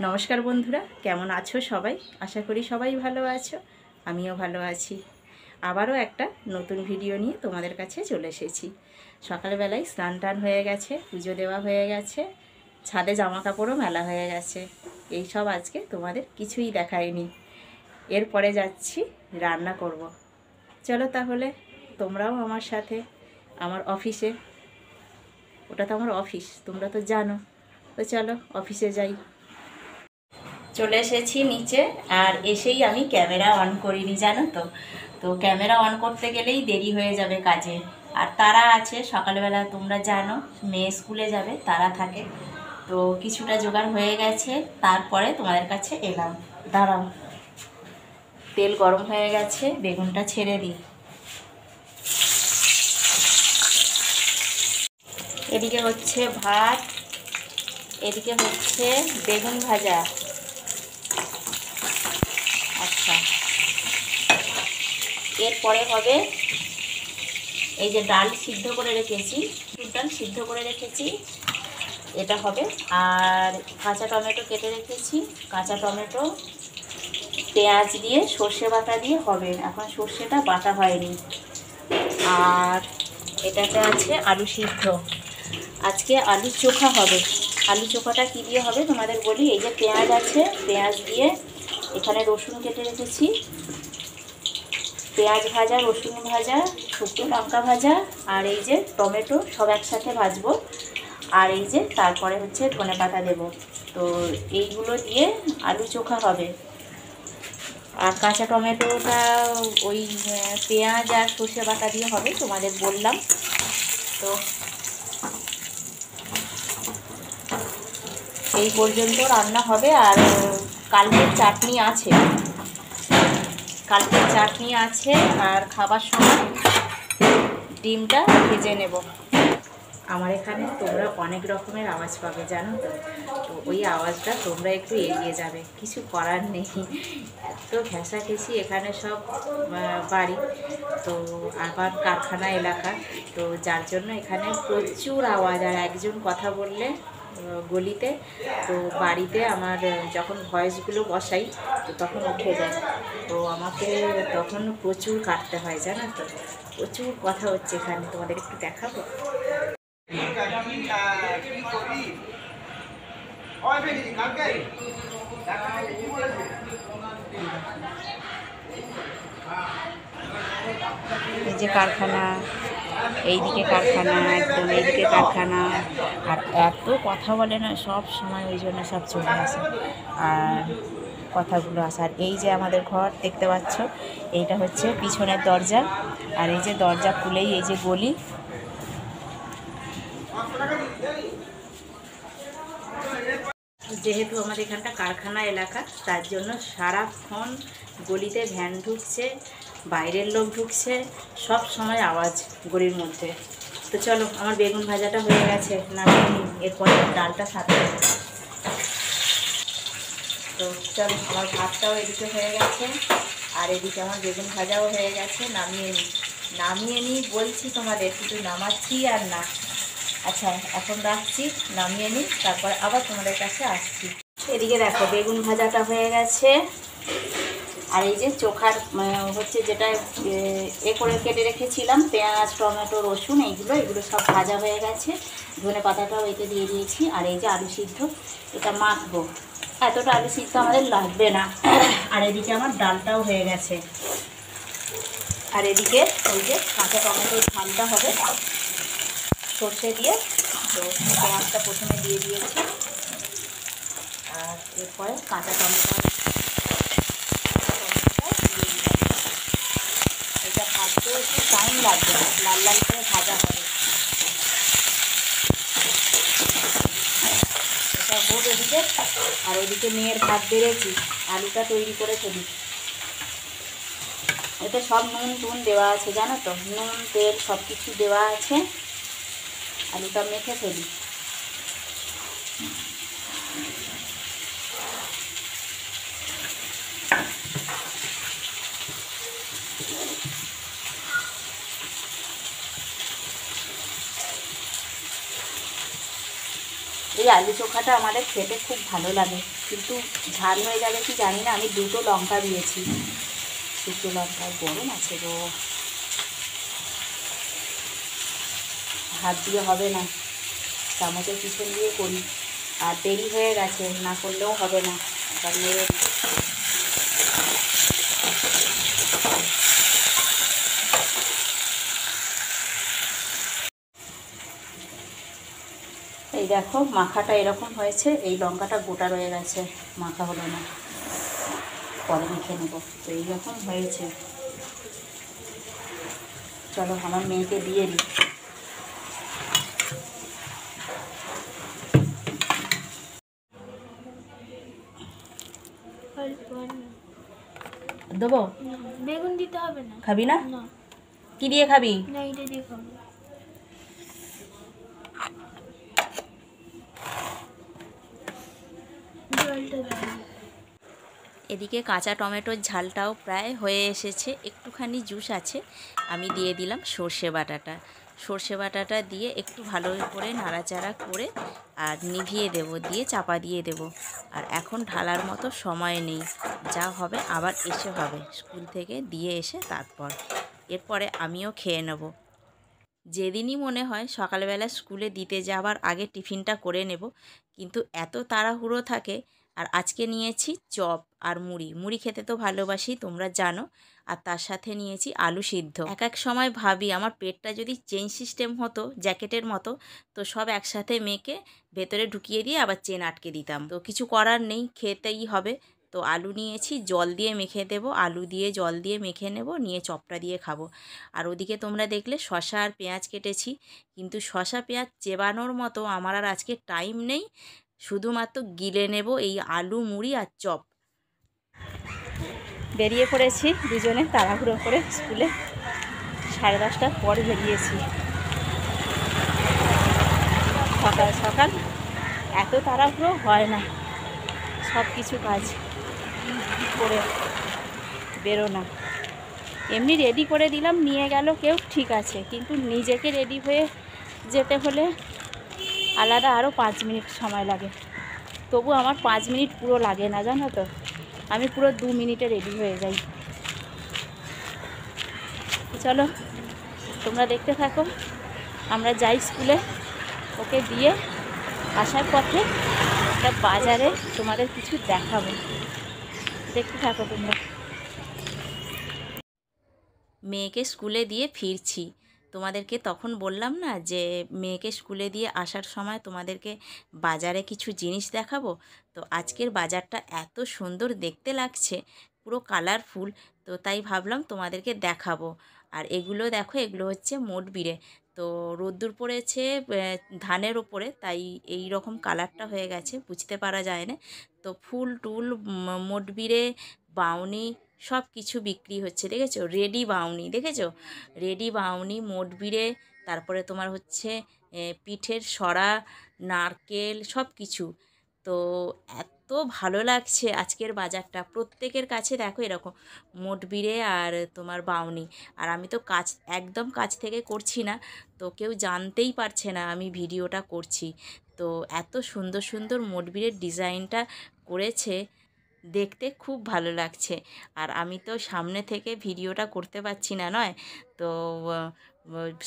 নমস্কার বন্ধুরা, কেমন আছো সবাই? আশা করি সবাই ভালো আছো, আমিও ভালো আছি। আবারও একটা নতুন ভিডিও নিয়ে তোমাদের কাছে চলে এসেছি। সকালবেলায় স্নান টান হয়ে গেছে, পুজো দেওয়া হয়ে গেছে, ছাদে জামা কাপড়ও মেলা হয়ে গেছে। এই সব আজকে তোমাদের কিছুই দেখায়নি। এরপরে যাচ্ছি রান্না করব। চলো তাহলে তোমরাও আমার সাথে আমার অফিসে, ওটা তো আমার অফিস, তোমরা তো জানো। তো চলো অফিসে যাই। চলে এসেছি নিচে, আর এসেই আমি ক্যামেরা অন করিনি, জানো তো। তো ক্যামেরা অন করতে গেলেই দেরি হয়ে যাবে কাজে। আর তারা আছে সকালবেলা, তোমরা জানো মেয়ে স্কুলে যাবে, তারা থাকে। তো কিছুটা জোগাড় হয়ে গেছে, তারপরে তোমাদের কাছে এলাম। দাঁড়াও, তেল গরম হয়ে গেছে, বেগুনটা ছেড়ে দিই। এদিকে হচ্ছে ভাত, এদিকে হচ্ছে বেগুন ভাজা। আচ্ছা, এরপরে হবে এই যে ডাল সিদ্ধ করে রেখেছি, ডাল সিদ্ধ করে রেখেছি, এটা হবে। আর কাঁচা টমেটো কেটে রেখেছি, কাঁচা টমেটো পেঁয়াজ দিয়ে সর্ষে বাটা দিয়ে হবে। এখন সর্ষেটা বাটা হয়নি। আর এটাতে আছে আলু সিদ্ধ, আজকে আলু চোখা হবে। আলু চোখাটা কী দিয়ে হবে তোমাদের বলি। এই যে পেঁয়াজ আছে, পেঁয়াজ দিয়ে এখানে রসুন কেটে রেখেছি, পেঁয়াজ ভাজা, রসুন ভাজা, শুকনো লঙ্কা ভাজা, আর এই যে টমেটো সব একসাথে ভাজবো। আর এই যে তারপরে হচ্ছে ধনেপাতা দেবো। তো এইগুলো দিয়ে আলু চোখা হবে। আর কাঁচা টমেটোটা ওই পেঁয়াজ আর সর্ষে বাটা দিয়ে হবে, তোমাদের বললাম। তো এই পর্যন্ত রান্না হবে। আর কালকের চাটনি আছে, কালকের চাটনি আছে। আর খাবার সময় ডিমটা ভেজে নেব। আমার এখানে তোমরা অনেক রকমের আওয়াজ পাবে, জানো তো। তো ওই আওয়াজটা তোমরা একটু এড়িয়ে যাবে, কিছু করার নেই। এত ঘেঁষাঘেঁষি এখানে সব বাড়ি, তো আবার কারখানা এলাকা, তো যার জন্য এখানে প্রচুর আওয়াজ। আর একজন কথা বললে গলিতে, তো বাড়িতে আমার যখন ভয়েসগুলো বসাই তো তখন উঠে যায়, তো আমাকে তখন প্রচুর কাটতে হয়, জানো তো। প্রচুর কথা হচ্ছে এখানে, তোমাদের একটু দেখাবো। এই যে কারখানা, এইদিকে কারখানা, একদম এইদিকে কারখানা। আর এত কথা বলে না সব সময়, ওই জন্য সব চলে আসে আর কথাগুলো আসে। আর এই যে আমাদের ঘর দেখতে পাচ্ছ, এইটা হচ্ছে পিছনের দরজা। আর এই যে দরজা খুলেই এই যে গলি। যেহেতু আমাদের এখানটা কারখানা এলাকা, তার জন্য সারাক্ষণ গলিতে ভ্যান ঢুকছে, বাইরের লোক ঢুকছে, সব সময় আওয়াজ গলির মধ্যে। তো চলো, আমার বেগুন ভাজাটা হয়ে গেছে, নামিয়ে নিই, এরপরে ডালটা সাথে। তো চলো, আমার ভাতটাও এদিকে হয়ে গেছে, আর এদিকে আমার বেগুন ভাজাও হয়ে গেছে, নামিয়ে নিই বলছি তোমাদের, কিন্তু নামাচ্ছি আর না। আচ্ছা, এখন রাখছি, নামিয়ে নিই, তারপরে আবার তোমাদের কাছে আসছি। এদিকে দেখো বেগুন ভাজাটা হয়ে গেছে। আর এই যে চোখার হচ্ছে যেটা করে কেটে রেখেছিলাম, পেঁয়াজ, টমেটো, রসুন, এগুলো সব ভাজা হয়ে গেছে। ধনে পাতাটাও এতে দিয়ে দিয়েছি। আর এই যে আলু সিদ্ধ, এটা মাখবো। এতটা আলু সিদ্ধ আমাদের লাগবে না। আর এদিকে আমার ডালটাও হয়ে গেছে। আর এদিকে ওই যে কাঁচা টমেটোর ঝালটা হবে সর্ষে দিয়ে। তো পেঁয়াজটা প্রথমে দিয়ে দিয়েছি, আর এরপরে কাঁচা টমেটো এটা ভাজতেও একটু টাইম লাগবে না, লাল লাল করে ভাজা হবে। এটা হোক এদিকে। আর ওইদিকে মেয়ের ভাত বেড়েছি, আলুটা তৈরি করে ফেলি। এতে সব নুন টুন দেওয়া আছে, জানো তো, নুন তেল সব কিছু দেওয়া আছে। আলুটা মেখে ফেলি। এই আলু চোখাটা আমাদের খেতে খুব ভালো লাগে। কিন্তু ঝাল হয়ে যাবে কি জানি না। আমি 2টো লঙ্কা দিয়েছি, 2টো লঙ্কা। গরম আছে গো, হাত দিয়ে হবে না, চামচের পিছন দিয়ে করি। আর দেরি হয়ে গেছে, না করলেও হবে না। আবার নেড়ে এই দেখো মাখাটা এরকম হয়েছে। এই লঙ্কাটা গোটা রয়ে গেছে, মাখা হলো না, পরে মেখে নেব। তো এইরকম হয়েছে। চলো আমার মেয়েকে দিয়ে দিই। দেবো? বেগুন দিতে হবে না। খাবি না? কি দিয়ে খাবি? না, এটা দিয়ে খাবো। জলটা দাও। এদিকে কাঁচা টমেটোর ঝালটাও প্রায় হয়ে এসেছে, একটুখানি জুস আছে। আমি দিয়ে দিলাম সর্ষে বাটাটা। সর্ষে বাটাটা দিয়ে একটু ভালো করে নাড়াচাড়া করে আর নিভিয়ে দেব, দিয়ে চাপা দিয়ে দেব। আর এখন ঢালার মতো সময় নেই, যা হবে আবার এসে হবে স্কুল থেকে দিয়ে এসে তারপর। এরপরে আমিও খেয়ে নেব। যেদিনই মনে হয় সকালবেলা স্কুলে দিতে যাওয়ার আগে টিফিনটা করে নেব, কিন্তু এত তাড়াহুড়ো থাকে। আর আজকে নিয়েছি চপ আর মুড়ি। মুড়ি খেতে তো ভালোবাসি, তোমরা জানো। আর তার সাথে নিয়েছি আলু সিদ্ধ। এক এক সময় ভাবি আমার পেটটা যদি চেন সিস্টেম হতো জ্যাকেটের মতো, তো সব একসাথে মেখে ভেতরে ঢুকিয়ে দিয়ে আবার চেন আটকে দিতাম। তো কিছু করার নেই, খেতেই হবে। তো আলু নিয়েছি, জল দিয়ে মেখে দেব। আলু দিয়ে জল দিয়ে মেখে নেব, নিয়ে চপটা দিয়ে খাবো। আর ওদিকে তোমরা দেখলে শসা আর পেঁয়াজ কেটেছি, কিন্তু শসা পেঁয়াজ চেবানোর মতো আমার আর আজকে টাইম নেই। শুধুমাত্র গিলে নেব এই আলু, মুড়ি আর চপ। বেরিয়ে পড়েছি দুজনে তাড়াহুড়ো করে স্কুলে। 10:30টার পর বেরিয়েছি। সকাল সকাল এত তাড়াহুড়ো হয় না, সব কিছু কাজ করে বেরো না। এমনি রেডি করে দিলাম, নিয়ে গেল কেউ, ঠিক আছে, কিন্তু নিজেকে রেডি হয়ে যেতে হলে আলাদা আরও 5 মিনিট সময় লাগে। তবু আমার 5 মিনিট পুরো লাগে না, জানো তো। আমি পুরো 2 মিনিটে রেডি হয়ে যাই। চলো তোমরা দেখতে থাকো, আমরা যাই স্কুলে। ওকে দিয়ে আসার পথে একটা বাজারে তোমাদের কিছু দেখাবো, দেখতে থাকো তোমরা। মেয়েকে স্কুলে দিয়ে ফিরছি। তোমাদেরকে তখন বললাম না যে মেয়েকে স্কুলে দিয়ে আসার সময় তোমাদেরকে বাজারে কিছু জিনিস দেখাবো। তো আজকের বাজারটা এত সুন্দর দেখতে লাগছে, পুরো কালারফুল। তো তাই ভাবলাম তোমাদেরকে দেখাবো। আর এগুলো দেখো, এগুলো হচ্ছে মোটবিড়ে। তো রোদ্দুর পড়েছে ধানের ওপরে, তাই এই রকম কালারটা হয়ে গেছে, বুঝতে পারা যায় না। তো ফুল টুল মোটবিড়ে, বাউনি সব কিছু বিক্রি হচ্ছে, দেখেছো? রেডি বাউনি দেখেছো? রেডি বাউনি, মোটবিড়ে, তারপরে তোমার হচ্ছে পিঠের সরা, নারকেল, সব কিছু। তো এত ভালো লাগছে আজকের বাজারটা। প্রত্যেকের কাছে দেখো এরকম মোটবিড়ে আর তোমার বাউনি। আর আমি তো একদম কাছ থেকে করছি না, তো কেউ জানতেই পারছে না আমি ভিডিওটা করছি। তো এত সুন্দর সুন্দর মোটবিড়ের ডিজাইনটা করেছে, দেখতে খুব ভালো লাগছে। আর আমি তো সামনে থেকে ভিডিওটা করতে পারছি না, নয় তো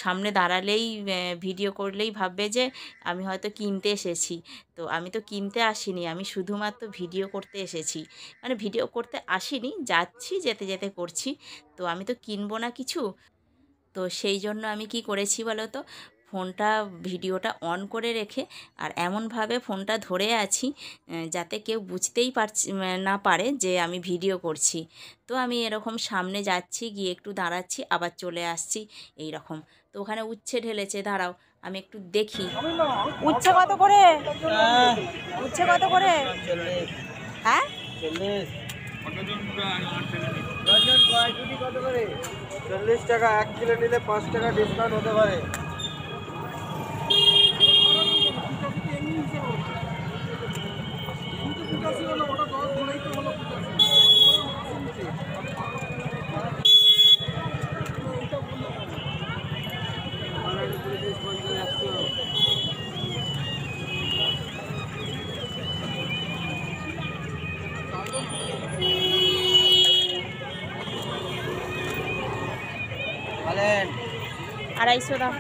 সামনে দাঁড়ালেই ভিডিও করলেই ভাববে যে আমি হয়তো কিনতে এসেছি। তো আমি তো কিনতে আসিনি, আমি শুধুমাত্র ভিডিও করতে এসেছি। মানে ভিডিও করতে আসিনি, যাচ্ছি, যেতে যেতে করছি। তো আমি তো কিনবো না কিছু। তো সেই জন্য আমি কি করেছি বলো তো, ফোনটা ভিডিওটা অন করে রেখে আর এমনভাবে ফোনটা ধরে আছি যাতে কেউ বুঝতেই না পারে যে আমি ভিডিও করছি। তো আমি এরকম সামনে যাচ্ছি, গিয়ে একটু দাঁড়াচ্ছি, আবার চলে আসছি, এই রকম। তো ওখানে উচ্ছে ঢেলেছে, দাঁড়াও আমি একটু দেখি। উচ্ছে কত করে? উচ্ছে কত করে? হ্যাঁ 40 টাকা। 1 কিলো নিলে 5 টাকা ডিসকাউন্ট হতে পারে। বলেন 250 দাম।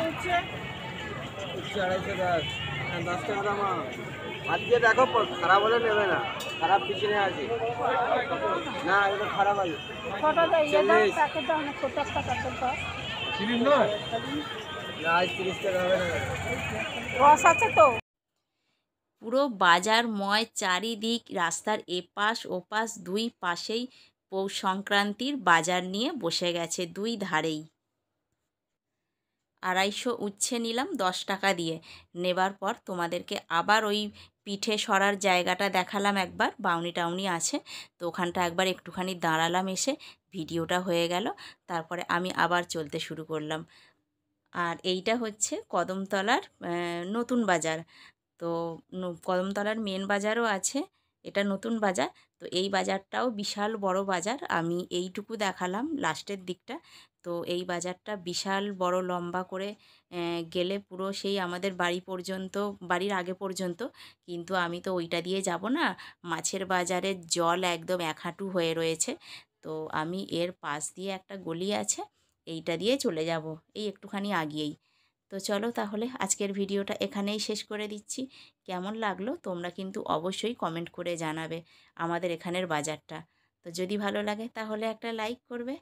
উচ্ছে 250 10 টাকা দাম। আজকে দেখো খারাপ হলে নেবে না, খারাপ পিছনে আছে না, এগুলো খারাপ আছে। না আজ 30 টাকা হবে না। পুরো বাজারময়, চারিদিক রাস্তার এপাশ ওপাশ দুই পাশেই পৌষ সংক্রান্তির বাজার নিয়ে বসে গেছে, দুই ধারেই। 250 উচ্ছে নিলাম 10 টাকা দিয়ে। নেবার পর তোমাদেরকে আবার ওই পিঠে সরার জায়গাটা দেখালাম একবার, বাউনি টাউনি আছে, তো ওখানটা একবার একটুখানি দাঁড়ালাম, এসে ভিডিওটা হয়ে গেল। তারপরে আমি আবার চলতে শুরু করলাম। আর এইটা হচ্ছে কদমতলার নতুন বাজার। তো কদমতলার মেন বাজারও আছে, এটা নতুন বাজার। তো এই বাজারটাও বিশাল বড় বাজার, আমি এইটুকু দেখালাম লাস্টের দিকটা। তো এই বাজারটা বিশাল বড়, লম্বা করে গেলে পুরো সেই আমাদের বাড়ি পর্যন্ত, বাড়ির আগে পর্যন্ত। কিন্তু আমি তো ওইটা দিয়ে যাব না, মাছের বাজারের জল একদম 1 হাঁটু হয়ে রয়েছে। তো আমি এর পাশ দিয়ে একটা গলি আছে, এইটা দিয়ে চলে যাব, এই একটুখানি আগিয়েই। তো চলো তাহলে আজকের ভিডিওটা এখানেই শেষ করে দিচ্ছি। কেমন লাগলো তোমরা কিন্তু অবশ্যই কমেন্ট করে জানাবে আমাদের এখানের বাজারটা। তো যদি ভালো লাগে তাহলে একটা লাইক করবে।